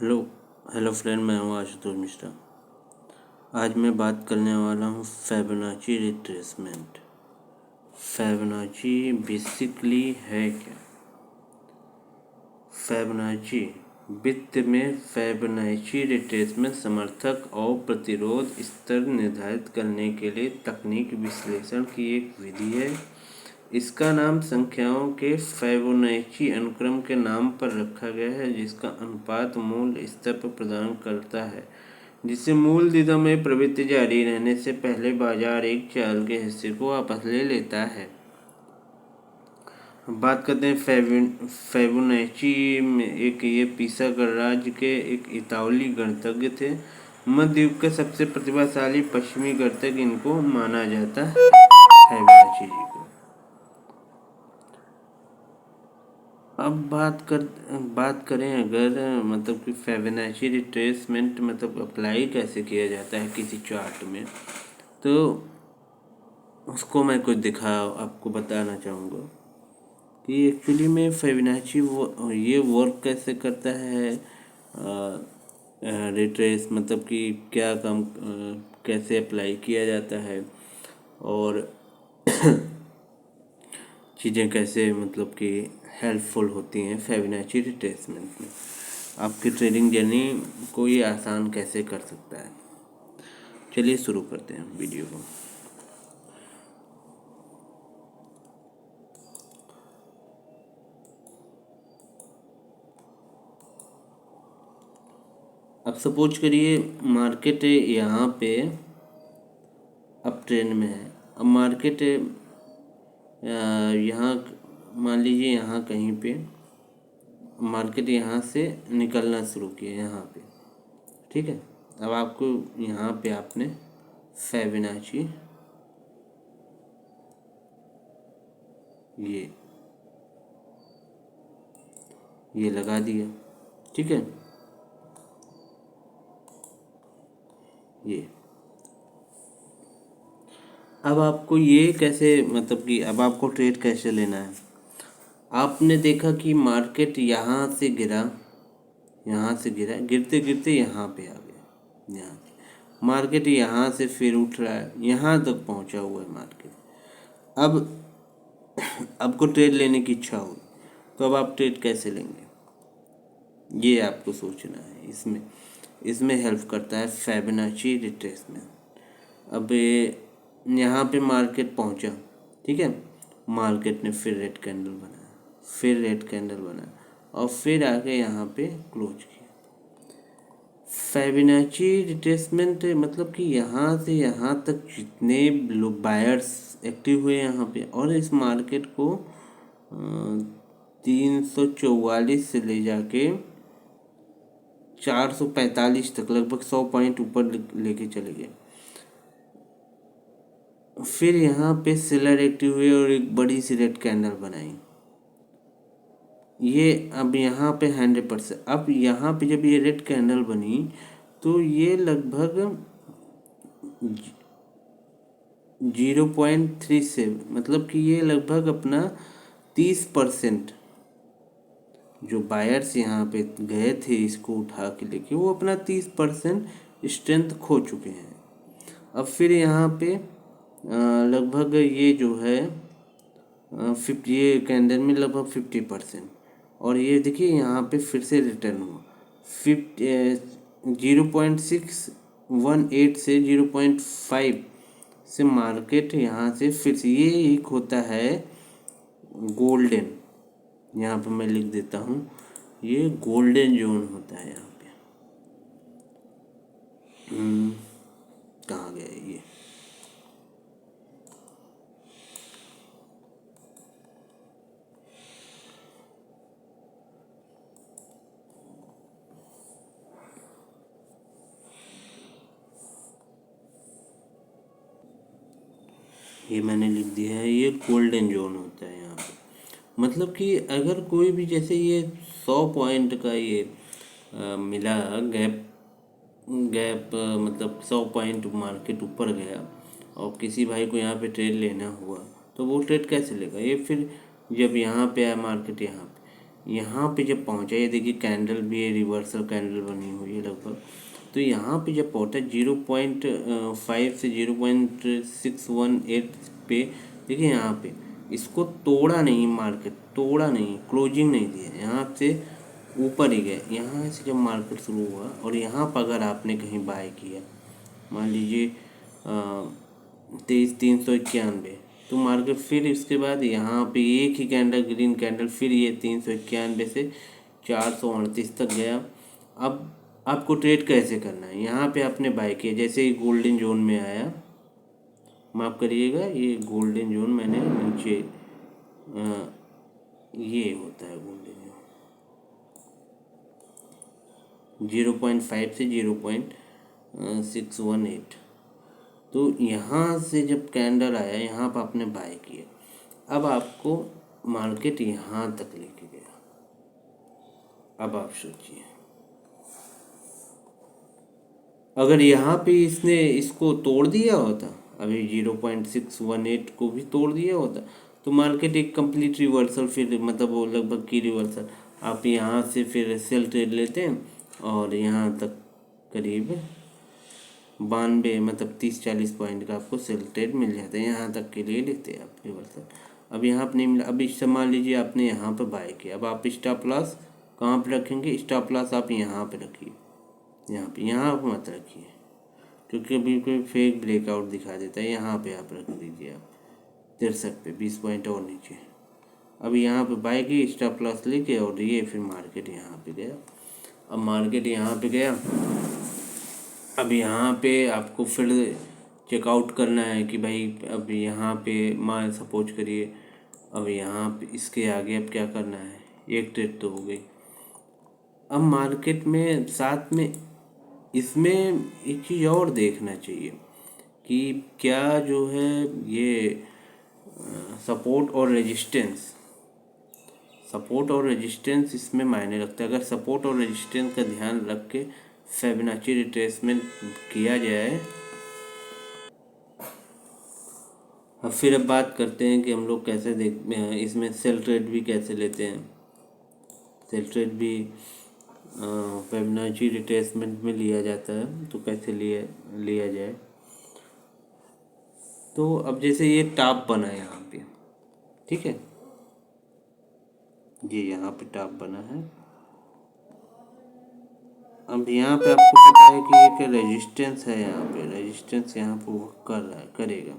Hello hello friend, मैं हूँ आशुतोष मिश्रा। आज मैं बात करने वाला हूँ फिबोनाची रिट्रेसमेंट। फिबोनाची बेसिकली है क्या? फिबोनाची वित्त में फिबोनाची रिट्रेसमेंट समर्थक और प्रतिरोध स्तर निर्धारित करने के लिए तकनीक विश्लेषण की एक विधि है। इसका नाम संख्याओं के फिबोनाची अनुक्रम के नाम पर रखा गया है, जिसका अनुपात मूल स्तर पर प्रदान करता है, जिससे मूल दिनों में प्रवृत्ति जारी रहने से पहले बाजार एक चाल के हिस्से को वापस ले लेता है। बात करते हैं फिबोनाची में। ये पिसा गणराज्य के एक इतालवी गणितज्ञ थे। मध्य युग के सबसे प्रतिभाशाली पश्चिमी गणितज्ञ इनको माना जाता है, फिबोनाची जी को। अब बात करें अगर मतलब कि फिबोनाची रिट्रेसमेंट मतलब अप्लाई कैसे किया जाता है किसी चार्ट में, तो उसको मैं कुछ आपको बताना चाहूँगा कि एक्चुअली में फिबोनाची ये वर्क कैसे करता है। रिट्रेस मतलब कि क्या काम कैसे अप्लाई किया जाता है और चीज़ें कैसे मतलब कि हेल्पफुल होती हैं फिबोनाची रिट्रेसमेंट में। आपकी ट्रेडिंग जर्नी को ये आसान कैसे कर सकता है। चलिए शुरू करते हैं वीडियो को। अब सपोज करिए मार्केट यहाँ पे अप ट्रेंड में है। अब मार्केट यहाँ मान लीजिए यहाँ कहीं पे मार्केट यहाँ से निकलना शुरू किया यहाँ पे, ठीक है। अब आपको यहाँ पे आपने फिबोनाची ये लगा दिया, ठीक है। ये अब आपको ये कैसे मतलब कि अब आपको ट्रेड कैसे लेना है। आपने देखा कि मार्केट यहाँ से गिरा, गिरते गिरते यहाँ पे आ गया। यहाँ से मार्केट यहाँ से फिर उठ रहा है, यहाँ तक पहुँचा हुआ है मार्केट। अब आपको ट्रेड लेने की इच्छा हुई, तो अब आप ट्रेड कैसे लेंगे, ये आपको सोचना है। इसमें हेल्प करता है फिबोनाची रिट्रेसमेंट। अब यहाँ पे मार्केट पहुँचा, ठीक है। मार्केट ने फिर रेड कैंडल बनाया, और फिर आके यहाँ पे क्लोज किया। फिबोनाची रिट्रेसमेंट मतलब कि यहाँ से यहाँ तक जितने लोग बायर्स एक्टिव हुए यहाँ पे, और इस मार्केट को 344 से ले जाके 445 तक लगभग 100 पॉइंट ऊपर लेके चले गए। फिर यहाँ पे सेलर एक्टिव हुए और एक बड़ी सी रेड कैंडल बनाई। ये अब यहाँ पे 100%। अब यहाँ पे जब ये रेड कैंडल बनी तो ये लगभग 0.37 मतलब कि ये लगभग अपना 30%, जो बायर्स यहाँ पे गए थे इसको उठा के लेके, वो अपना 30% स्ट्रेंथ खो चुके हैं। अब फिर यहाँ पे लगभग ये जो है 50, ये कैंडल में लगभग 50%, और ये देखिए यहाँ पे फिर से रिटर्न हुआ 0.618 से 0.5 से मार्केट यहाँ से फिर से ये एक होता है गोल्डन, यहाँ पे मैं लिख देता हूँ, ये गोल्डन जोन होता है यहाँ पे। कहाँ गया ये मैंने लिख दिया है, ये गोल्डन जोन होता है यहाँ पे। मतलब कि अगर कोई भी जैसे ये 100 पॉइंट का ये मिला गैप मतलब 100 पॉइंट मार्केट ऊपर गया और किसी भाई को यहाँ पे ट्रेड लेना हुआ, तो वो ट्रेड कैसे लेगा। ये फिर जब यहाँ पे आया मार्केट, यहाँ पे जब पहुँचा, ये देखिए कैंडल भी है, रिवर्सल कैंडल बनी हुई है लगभग। तो यहाँ पे जब पहुँचा 0.5 से 0.618 पे, देखिए यहाँ पे इसको तोड़ा नहीं, मार्केट तोड़ा नहीं, क्लोजिंग नहीं दिया, यहाँ से ऊपर ही गए। यहाँ से जब मार्केट शुरू हुआ और यहाँ पर अगर आपने कहीं बाय किया, मान लीजिए 23,391, तो मार्केट फिर इसके बाद यहाँ पे एक ही कैंडल, ग्रीन कैंडल, फिर ये 391 से 438 तक गया। अब आपको ट्रेड कैसे करना है, यहाँ पे आपने बाय किया, जैसे ही गोल्डन जोन में आया, माफ़ करिएगा, ये गोल्डन जोन मैंने नीचे ये होता है गोल्डन जोन 0.5 से 0.618। तो यहाँ से जब कैंडल आया, यहाँ पर आपने बाय किया, अब आपको मार्केट यहाँ तक लेके गया। अब आप सोचिए, अगर यहाँ पे इसने इसको तोड़ दिया होता, अभी 0.618 को भी तोड़ दिया होता, तो मार्केट एक कंप्लीट रिवर्सल, फिर मतलब वो लगभग की रिवर्सल, आप यहाँ से फिर सेल ट्रेड लेते हैं और यहाँ तक करीब 92 मतलब 30-40 पॉइंट का आपको सेल ट्रेड मिल जाता है, यहाँ तक के लिए लेते हैं आप रिवर्सल। अब यहाँ पर नहीं मिला, अब इस मान लीजिए आपने यहाँ पर बाय किया, अब आप स्टॉप लॉस कहाँ पर रखेंगे, स्टॉप लॉस आप यहाँ पर रखिए, यहाँ पर मत रखिए, क्योंकि अभी कोई फेक ब्रेकआउट दिखा देता है। यहाँ पे आप रख दीजिए, आप 63 पे 20 पॉइंट और नीचे। अब यहाँ पे बाय की, स्टॉप लॉस लेके, और ये फिर मार्केट यहाँ पे गया। अब मार्केट यहाँ पे गया, अब यहाँ पे आपको फिर चेकआउट करना है कि भाई अब यहाँ पे मान सपोज करिए, अब यहाँ पे इसके आगे अब क्या करना है, एक ट्रेड तो हो गई। अब मार्केट में साथ में इसमें एक चीज़ और देखना चाहिए कि क्या जो है ये सपोर्ट और रेजिस्टेंस इसमें मायने रखता है। अगर सपोर्ट और रेजिस्टेंस का ध्यान रख के फिबोनाची रिट्रेसमेंट किया जाए। अब बात करते हैं कि हम लोग कैसे इसमें सेल ट्रेड भी कैसे लेते हैं। सेल ट्रेड भी फिबोनाची रिट्रेसमेंट में लिया जाता है, तो कैसे लिया जाए। तो अब जैसे ये टॉप बना है यहाँ पे, ठीक है, ये यहाँ पे टॉप बना है। अब यहाँ पे आपको पता है कि एक रेजिस्टेंस है, यहाँ पे रेजिस्टेंस यहाँ पे वर्क कर रहा है, करेगा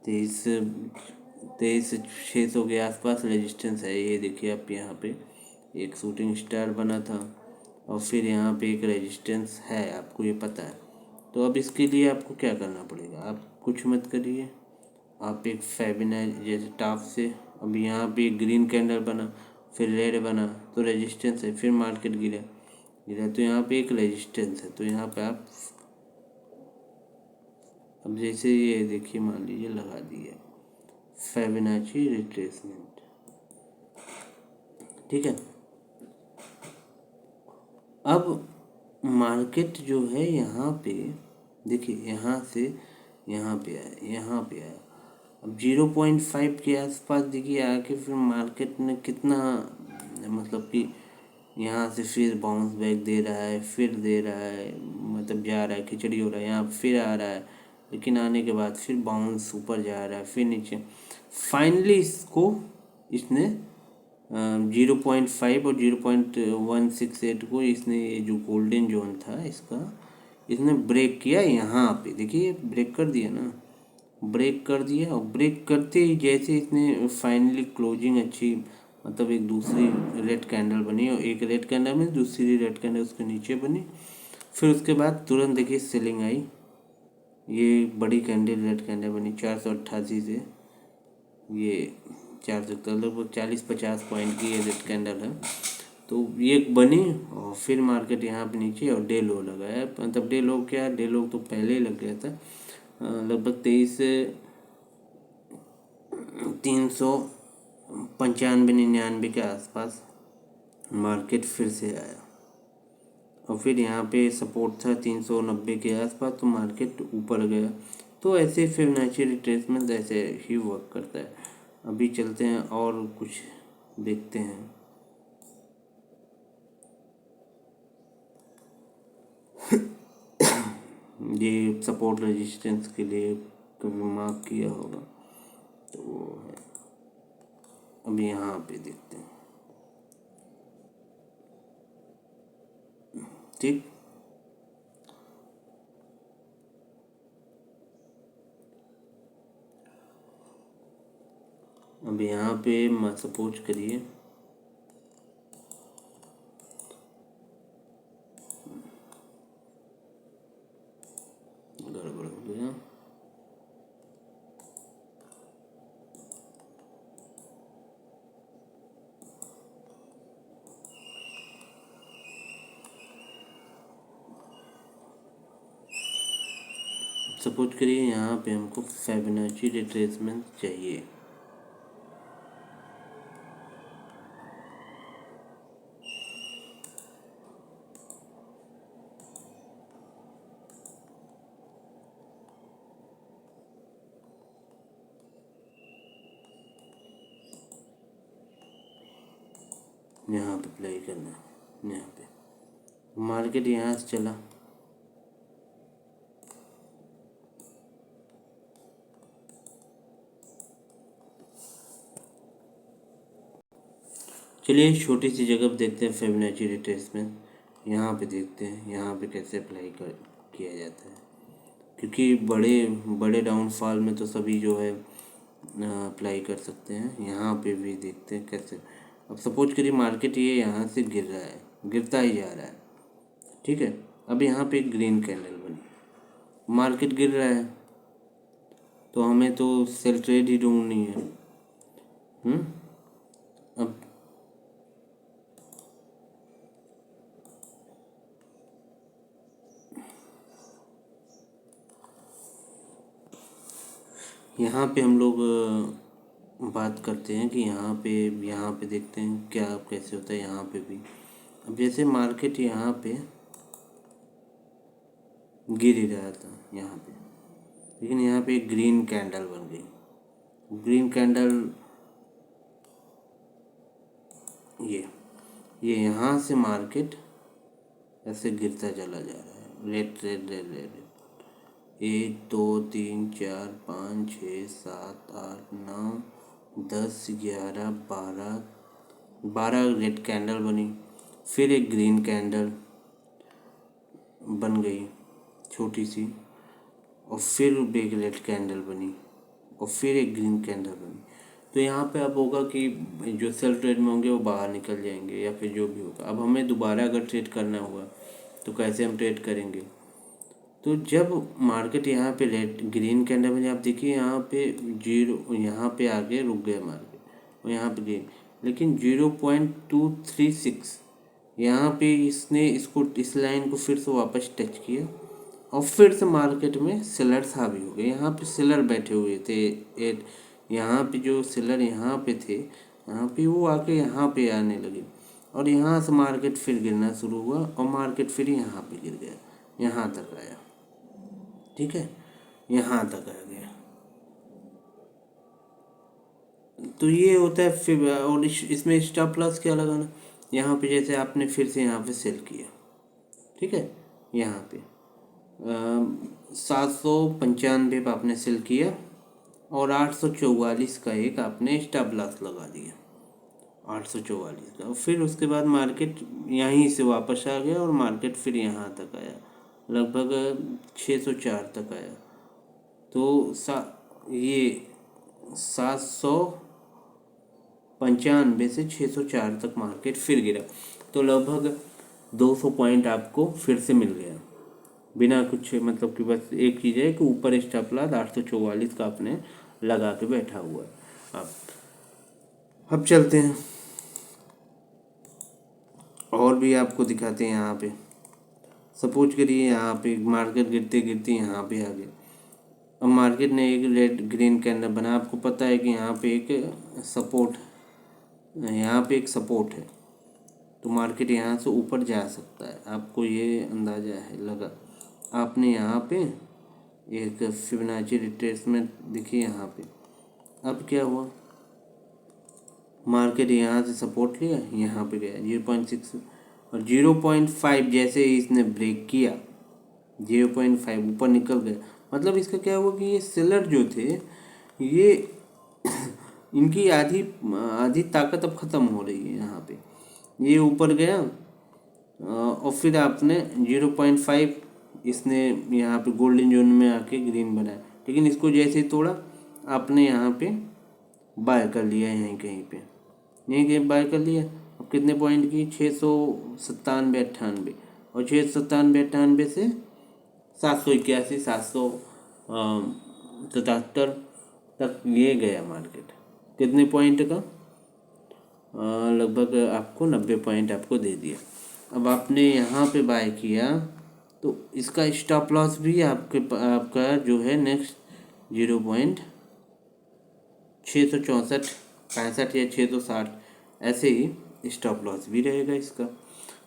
23,600 के आसपास रेजिस्टेंस है। ये देखिए आप, यहाँ पे एक शूटिंग स्टार बना था और फिर यहाँ पे एक रेजिस्टेंस है, आपको ये पता है। तो अब इसके लिए आपको क्या करना पड़ेगा, आप कुछ मत करिए, आप एक फिबोनाची जैसे टॉप से, अब यहाँ पे एक ग्रीन कैंडल बना, फिर रेड बना, तो रेजिस्टेंस है, फिर मार्केट गिरा, तो यहाँ पे एक रेजिस्टेंस है, तो यहाँ पे आप अब जैसे ये देखिए, मान लीजिए लगा दिया फिबोनाची रिट्रेसमेंट, ठीक है। अब मार्केट जो है यहाँ पे देखिए, यहाँ से यहाँ पे आया, अब 0.5 के आसपास देखिए आके फिर मार्केट ने कितना, मतलब कि यहाँ से फिर बाउंस बैक दे रहा है, फिर दे रहा है, मतलब जा रहा है, खिचड़ी हो रहा है, यहाँ फिर आ रहा है, लेकिन आने के बाद फिर बाउंस ऊपर जा रहा है, फिर नीचे। फाइनली इसने 0.5 और 0.168 को इसने, ये जो गोल्डन जोन था इसने ब्रेक किया। यहाँ पे देखिए ब्रेक कर दिया ना, ब्रेक कर दिया, और ब्रेक करते ही जैसे इसने फाइनली क्लोजिंग अच्छी, मतलब एक दूसरी रेड कैंडल बनी, और एक रेड कैंडल में दूसरी रेड कैंडल उसके नीचे बनी, फिर उसके बाद तुरंत देखिए सेलिंग आई, ये बड़ी कैंडल रेड कैंडल बनी 488 से, ये 400 लगभग 40-50 पॉइंट की ये रेड कैंडल है। तो ये बनी और फिर मार्केट यहाँ पे नीचे, और डे लो लगाया, मतलब डे लो क्या, डे लो तो पहले ही लग गया था, लगभग 23,395-99 के आसपास मार्केट फिर से आया, और फिर यहाँ पे सपोर्ट था 390 के आसपास, तो मार्केट ऊपर गया। तो ऐसे फिबोनाची रिट्रेसमेंट ऐसे ही वर्क करता है। अभी चलते हैं और कुछ देखते हैं। ये सपोर्ट रेजिस्टेंस के लिए कभी मार्क किया होगा तो वो है। अब यहाँ पे देखते हैं, ठीक। अब यहाँ पे सपोज करिए गड़बड़ हो गया। सपोज करिए यहाँ पे हमको फिबोनाची रिट्रेसमेंट चाहिए। यहाँ पे अप्लाई करना है। यहाँ पे मार्केट यहाँ से चला, चलिए छोटी सी जगह पे देखते हैं फिबोनाची रिट्रेसमेंट। यहाँ पे देखते हैं यहाँ पे कैसे अप्लाई किया जाता है, क्योंकि बड़े बड़े डाउनफॉल में तो सभी जो है अप्लाई कर सकते हैं। यहाँ पे भी देखते हैं कैसे। अब सपोज करिए मार्केट ये यहाँ से गिर रहा है, गिरता ही जा रहा है, ठीक है। अब यहाँ पे एक ग्रीन कैंडल बनी, मार्केट गिर रहा है तो हमें तो सेल ट्रेड ही ढूंढनी है। अब यहाँ पे हम लोग बात करते हैं कि यहाँ पे देखते हैं क्या कैसे होता है यहाँ पे भी। अब जैसे मार्केट यहाँ पे गिर ही रहा था यहाँ पे, लेकिन यहाँ पे एक ग्रीन कैंडल बन गई। ग्रीन कैंडल ये यहाँ से मार्केट ऐसे गिरता चला जा रहा है, red red red red. 1 2 3 4 5 6 7 8 9 10 11 12 red candle बनी। फिर एक ग्रीन कैंडल बन गई छोटी सी, और फिर एक रेड कैंडल बनी, और फिर एक ग्रीन कैंडल बनी। तो यहाँ पे अब होगा कि जो सेल ट्रेड में होंगे वो बाहर निकल जाएंगे या फिर जो भी होगा। अब हमें दोबारा अगर ट्रेड करना हुआ तो कैसे हम ट्रेड करेंगे? तो जब मार्केट यहाँ पे रेड ग्रीन कैंडल बनी, आप देखिए यहाँ पे जीरो, यहाँ पे आगे रुक गया मार्केट और यहाँ पे गए, लेकिन 0.236 यहाँ पे इसने इसको इस लाइन को फिर से वापस टच किया और फिर से मार्केट में सेलर्स हावी हो गए। यहाँ पे सेलर बैठे हुए थे, यहाँ पे जो सेलर यहाँ पे थे, यहाँ पे वो आके यहाँ पे आने लगे और यहाँ से मार्केट फिर गिरना शुरू हुआ और मार्केट फिर यहाँ पे गिर गया, यहाँ तक आया, ठीक है, यहाँ तक आ गया। तो ये होता है फिर। और इसमें स्टॉप लॉस क्या लगाना? यहाँ पे जैसे आपने फिर से यहाँ पे सेल किया, ठीक है, यहाँ पे 795 पे आपने सेल किया और 844 का एक आपने स्टॉप लॉस लगा दिया, 844 का। फिर उसके बाद मार्केट यहीं से वापस आ गया और मार्केट फिर यहाँ तक आया, लगभग 604 तक आया। तो ये 795 से 604 तक मार्केट फिर गिरा, तो लगभग 200 पॉइंट आपको फिर से मिल गया बिना कुछ, मतलब कि बस एक चीज़ है कि ऊपर स्टॉप लॉस 844 का आपने लगा के बैठा हुआ है। अब चलते हैं और भी आपको दिखाते हैं। यहाँ पे सपोज करिए यहाँ पे मार्केट गिरते गिरते यहाँ पे आ गया। अब मार्केट ने एक रेड ग्रीन कैंडल बना, आपको पता है कि यहाँ पे एक सपोर्ट, यहाँ पे एक सपोर्ट है, तो मार्केट यहाँ से ऊपर जा सकता है, आपको ये अंदाज़ा है, लगा। आपने यहाँ पे एक फिबोनाची रिट्रेसमेंट देखिए यहाँ पे। अब क्या हुआ, मार्केट यहाँ से सपोर्ट लिया, यहाँ पे गया 0.6 और 0.5 जैसे ही इसने ब्रेक किया 0.5 ऊपर निकल गया। मतलब इसका क्या हुआ कि ये सेलर जो थे ये इनकी आधी आधी ताकत अब ख़त्म हो रही है। यहाँ पे ये ऊपर गया और फिर आपने 0.5 इसने यहाँ पे गोल्डन जोन में आके ग्रीन बनाया, लेकिन इसको जैसे ही तोड़ा आपने यहाँ पे बाय कर लिया, यहीं कहीं पे यहीं कहीं बाय कर लिया। अब कितने पॉइंट की 697 98, और 697 98 से 781 777 तक ये गया मार्केट। कितने पॉइंट का? लगभग आपको 90 पॉइंट आपको दे दिया। अब आपने यहाँ पे बाय किया तो इसका स्टॉप लॉस भी आपका जो है नेक्स्ट 0.664 65 या 660 ऐसे ही स्टॉप लॉस भी रहेगा इसका।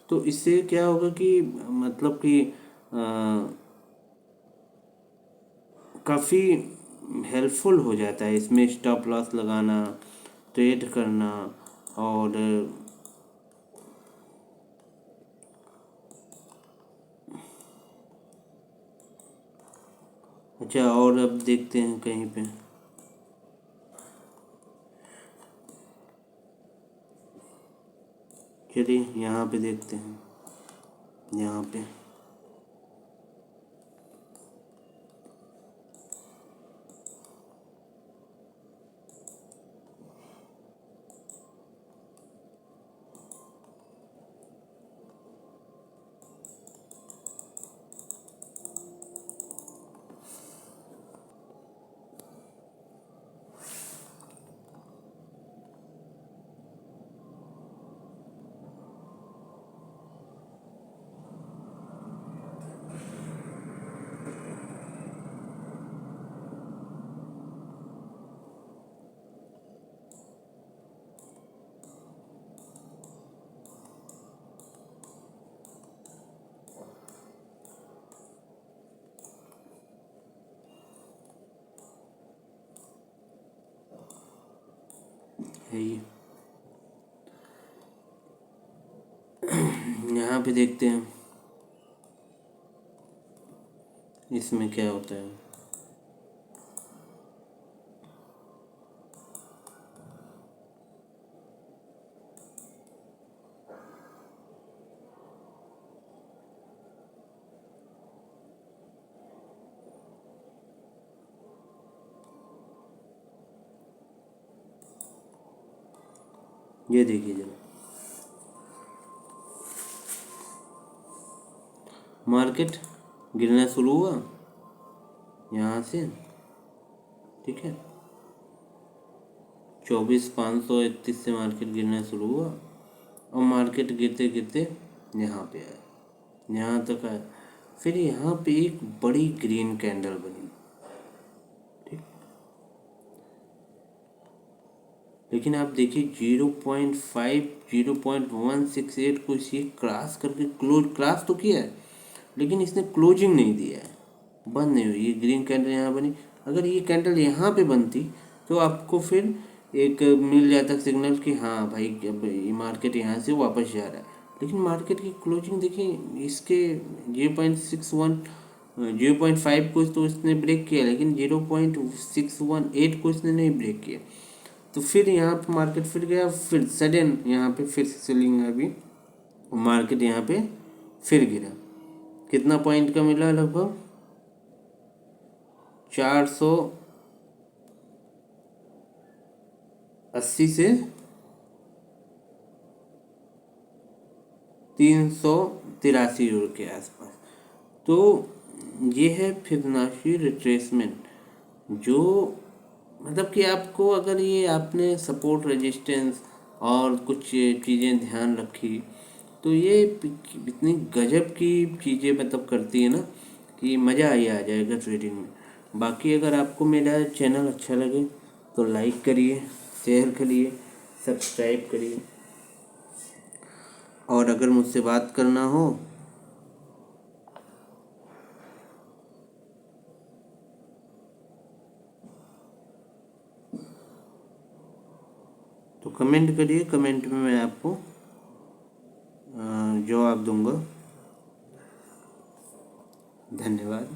तो इससे क्या होगा कि मतलब कि काफ़ी हेल्पफुल हो जाता है इसमें स्टॉप लॉस लगाना, ट्रेड करना। और अच्छा, और अब देखते हैं कहीं पे, चलिए यहाँ पे देखते हैं। यहाँ पे है ये, यहाँ पे देखते हैं इसमें क्या होता है। ये देखिए जरा, मार्केट गिरना शुरू हुआ यहाँ से, ठीक है। 24,531 से मार्केट गिरना शुरू हुआ और मार्केट गिरते गिरते यहाँ पे आया, यहाँ तक आया। फिर यहाँ पे एक बड़ी ग्रीन कैंडल बनी, ठीक। लेकिन आप देखिए 0.5 0.168 को इसे क्रॉस करके क्रॉस तो किया है, लेकिन इसने क्लोजिंग नहीं दिया है, बंद नहीं हुई। ये ग्रीन कैंडल यहाँ बनी, अगर ये कैंडल यहाँ पे बनती तो आपको फिर एक मिल जाता सिग्नल कि हाँ भाई अब ये मार्केट यहाँ से वापस जा रहा है। लेकिन मार्केट की क्लोजिंग देखिए, इसके 0.61 0.5 को तो इसने ब्रेक किया, लेकिन 0.618 को इसने नहीं ब्रेक किया। तो फिर यहाँ पे मार्केट फिर गया, फिर सडन यहाँ पे फिर सेलिंग है अभी, मार्केट यहाँ पे फिर गिरा। कितना पॉइंट का मिला? लगभग 480 से 383 यूरो के आसपास। तो ये है फिबोनाची रिट्रेसमेंट, जो मतलब कि आपको अगर ये आपने सपोर्ट रेजिस्टेंस और कुछ चीज़ें ध्यान रखी तो ये इतनी गजब की चीज़ें मतलब करती है ना कि मज़ा ही आ जाएगा ट्रेडिंग में। बाकी अगर आपको मेरा चैनल अच्छा लगे तो लाइक करिए, शेयर करिए, सब्सक्राइब करिए, और अगर मुझसे बात करना हो तो कमेंट करिए, कमेंट में मैं आपको जवाब दूंगा। धन्यवाद।